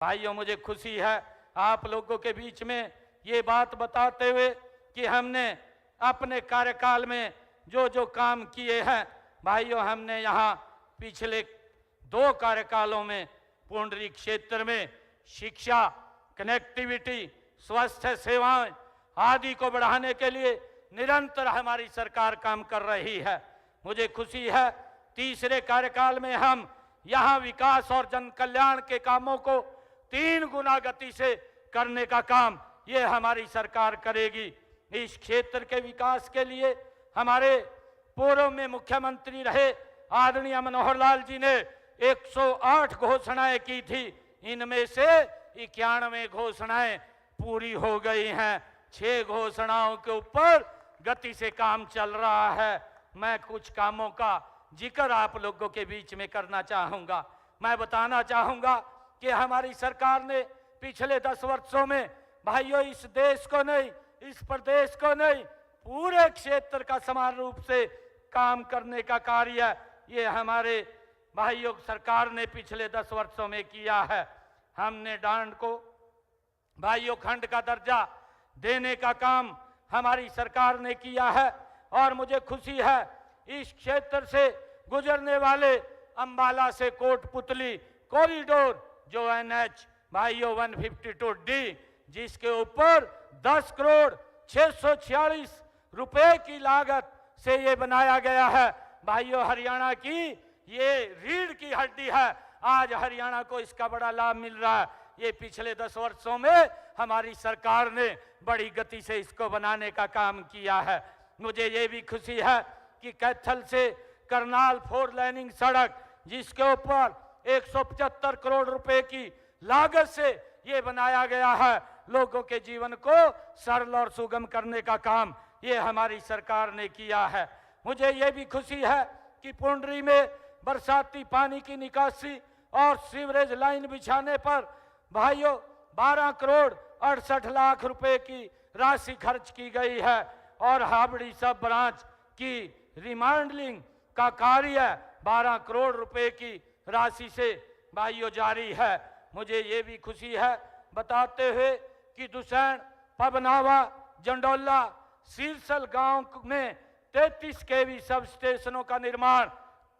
भाइयों, मुझे खुशी है आप लोगों के बीच में ये बात बताते हुए कि हमने अपने कार्यकाल में जो जो काम किए हैं। भाइयों, हमने यहाँ पिछले 2 कार्यकालों में पुंडरी क्षेत्र में शिक्षा, कनेक्टिविटी, स्वास्थ्य सेवाएं आदि को बढ़ाने के लिए निरंतर हमारी सरकार काम कर रही है। मुझे खुशी है तीसरे कार्यकाल में हम यहाँ विकास और जन कल्याण के कामों को 3 गुना गति से करने का काम ये हमारी सरकार करेगी। इस क्षेत्र के विकास के लिए हमारे पूर्व में मुख्यमंत्री रहे आदरणीय मनोहर लाल जी ने 108 घोषणाएं की थी। इनमें से 91 घोषणाएं पूरी हो गई हैं। 6 घोषणाओं के ऊपर गति से काम चल रहा है। मैं कुछ कामों का जिक्र आप लोगों के बीच में करना चाहूंगा। मैं बताना चाहूंगा कि हमारी सरकार ने पिछले 10 वर्षों में भाइयों इस देश को नहीं, इस प्रदेश को नहीं, पूरे क्षेत्र का समान रूप से काम करने का कार्य ये हमारे भाइयों सरकार ने पिछले 10 वर्षों में किया है। हमने डांड को भाइयों खंड का दर्जा देने का काम हमारी सरकार ने किया है और मुझे खुशी है इस क्षेत्र से गुजरने वाले अंबाला से कोटपुतली कॉरिडोर जो NH भाइयों 152D जिसके ऊपर 10 करोड़ 646 रुपए की लागत से ये बनाया गया है। भाइयों, हरियाणा की ये रीढ़ की हड्डी है। आज हरियाणा को इसका बड़ा लाभ मिल रहा है। ये पिछले 10 वर्षों में हमारी सरकार ने बड़ी गति से इसको बनाने का काम किया है। मुझे ये भी खुशी है कि कैथल से करनाल 4 लेनिंग सड़क जिसके ऊपर 175 करोड़ रुपए की लागत से ये बनाया गया है, लोगों के जीवन को सरल और सुगम करने का काम ये हमारी सरकार ने किया है। मुझे ये भी खुशी है कि पुंडरी में बरसाती पानी की निकासी और सीवरेज लाइन बिछाने पर भाइयों 12 करोड़ 68 लाख रुपए की राशि खर्च की गई है और हाबड़ी सब ब्रांच की रिमॉडलिंग का कार्य 12 करोड़ रुपए की राशि से भाइयों जारी है। मुझे ये भी खुशी है बताते हुए कि दुसैन, पबनावा, जंडोला, सिरसल गांव में 33 केवी सब स्टेशनों का निर्माण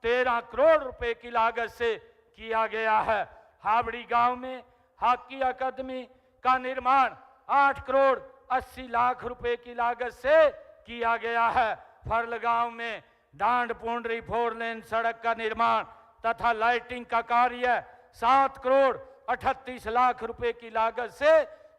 13 करोड़ रुपए की लागत से किया गया है। हाबड़ी गांव में हॉकी अकादमी का निर्माण 8 करोड़ 80 लाख रुपए की लागत से किया गया है। फर्ल गांव में डांड पुंडरी 4 लेन सड़क का निर्माण तथा लाइटिंग का कार्य 7 करोड़ 38 लाख रुपए की लागत से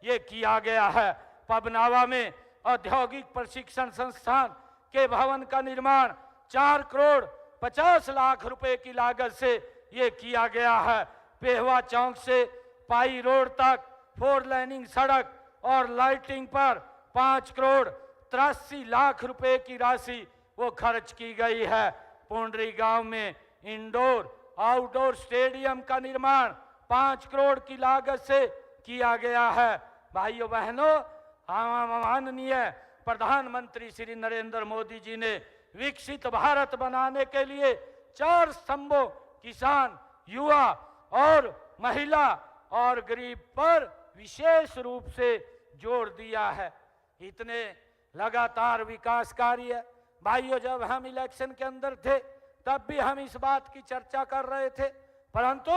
ये किया गया है। पबनावा में औद्योगिक प्रशिक्षण संस्थान के भवन का निर्माण 4 करोड़ 50 लाख रुपए की लागत से ये किया गया है। पेहवा चौक से पाई रोड तक 4 लेनिंग सड़क और लाइटिंग पर 5 करोड़ 83 लाख रुपए की राशि वो खर्च की गई है। पुंडरी गांव में इंडोर आउटडोर स्टेडियम का निर्माण 5 करोड़ की लागत से किया गया है। भाइयों बहनों, माननीय प्रधानमंत्री श्री नरेंद्र मोदी जी ने विकसित भारत बनाने के लिए 4 स्तंभों किसान, युवा और महिला और गरीब पर विशेष रूप से जोर दिया है। इतने लगातार विकास कार्य भाइयों जब हम इलेक्शन के अंदर थे तब भी हम इस बात की चर्चा कर रहे थे, परंतु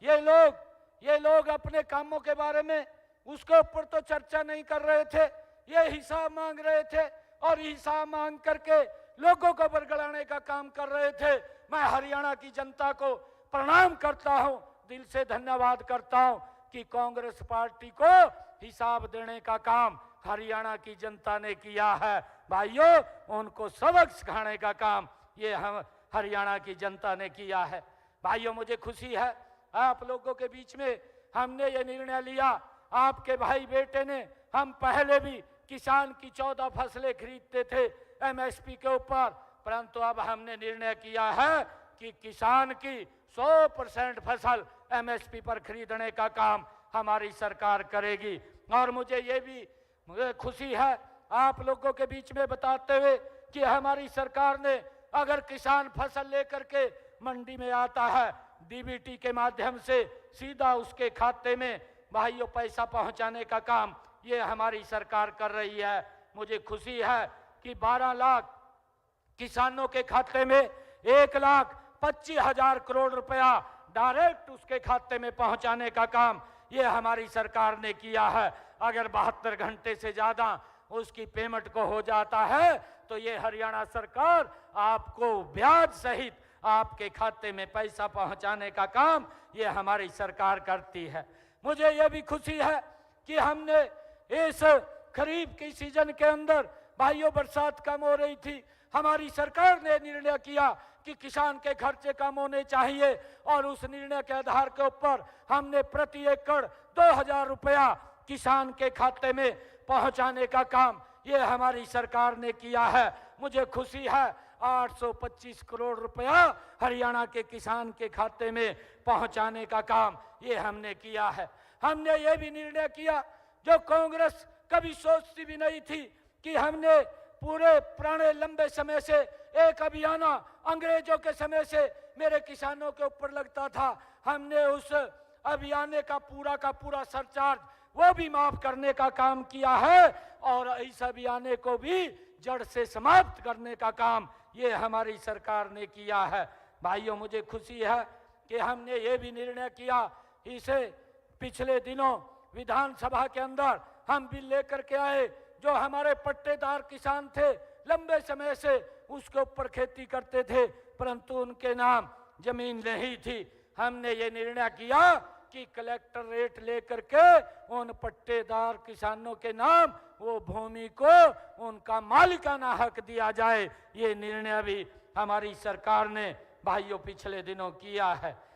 ये लोग अपने कामों के बारे में उसके ऊपर तो चर्चा नहीं कर रहे थे। ये हिसाब मांग रहे थे और हिसाब मांग करके लोगों को बरगलाने का काम कर रहे थे। मैं हरियाणा की जनता को प्रणाम करता हूं, दिल से धन्यवाद करता हूं कि कांग्रेस पार्टी को हिसाब देने का काम हरियाणा की जनता ने किया है। भाइयों, उनको सबक सिखाने का काम ये हम हरियाणा की जनता ने किया है। भाइयों, मुझे खुशी है आप लोगों के बीच में हमने ये निर्णय लिया। आपके भाई बेटे ने, हम पहले भी किसान की 14 फसलें खरीदते थे MSP के ऊपर, परंतु अब हमने निर्णय किया है कि किसान की 100% फसल MSP पर खरीदने का काम हमारी सरकार करेगी। और मुझे खुशी है आप लोगों के बीच में बताते हुए कि हमारी सरकार ने अगर किसान फसल लेकर के मंडी में आता है DBT के माध्यम से सीधा उसके खाते में भाइयों पैसा पहुंचाने का काम ये हमारी सरकार कर रही है। मुझे खुशी है कि 12 लाख किसानों के खाते में 1,25,000 करोड़ रुपया डायरेक्ट उसके खाते में पहुंचाने का काम ये हमारी सरकार ने किया है। अगर 72 घंटे से ज्यादा उसकी पेमेंट को हो जाता है तो ये हरियाणा सरकार आपको ब्याज सहित आपके खाते में पैसा पहुंचाने का काम ये हमारी सरकार करती है। मुझे ये भी खुशी है कि हमने इस खरीफ की सीजन के अंदर भाइयों बरसात कम हो रही थी, हमारी सरकार ने निर्णय किया कि किसान के खर्चे कम होने चाहिए और उस निर्णय के आधार के ऊपर हमने प्रति एकड़ 2,000 रुपया किसान के खाते में पहुंचाने का काम ये हमारी सरकार ने किया है। मुझे खुशी है 825 करोड़ रुपया हरियाणा के किसान के खाते में पहुंचाने का काम ये हमने किया है। हमने ये भी निर्णय किया जो कांग्रेस कभी सोचती भी नहीं थी कि हमने पूरे पुराने लंबे समय से एक अभियान अंग्रेजों के समय से मेरे किसानों के ऊपर लगता था, हमने उस अभियान का पूरा सरचार्ज वो भी माफ करने का काम किया है और इस अभियान को भी जड़ से समाप्त करने का काम ये हमारी सरकार ने किया है। भाइयों मुझे खुशी है कि हमने ये भी निर्णय किया, इसे पिछले दिनों विधानसभा के अंदर हम बिल लेकर के आए, जो हमारे पट्टेदार किसान थे लंबे समय से उसके ऊपर खेती करते थे परंतु उनके नाम जमीन नहीं थी। हमने ये निर्णय किया कि कलेक्टर रेट लेकर के उन पट्टेदार किसानों के नाम वो भूमि को उनका मालिकाना हक दिया जाए। ये निर्णय भी हमारी सरकार ने भाइयों पिछले दिनों किया है।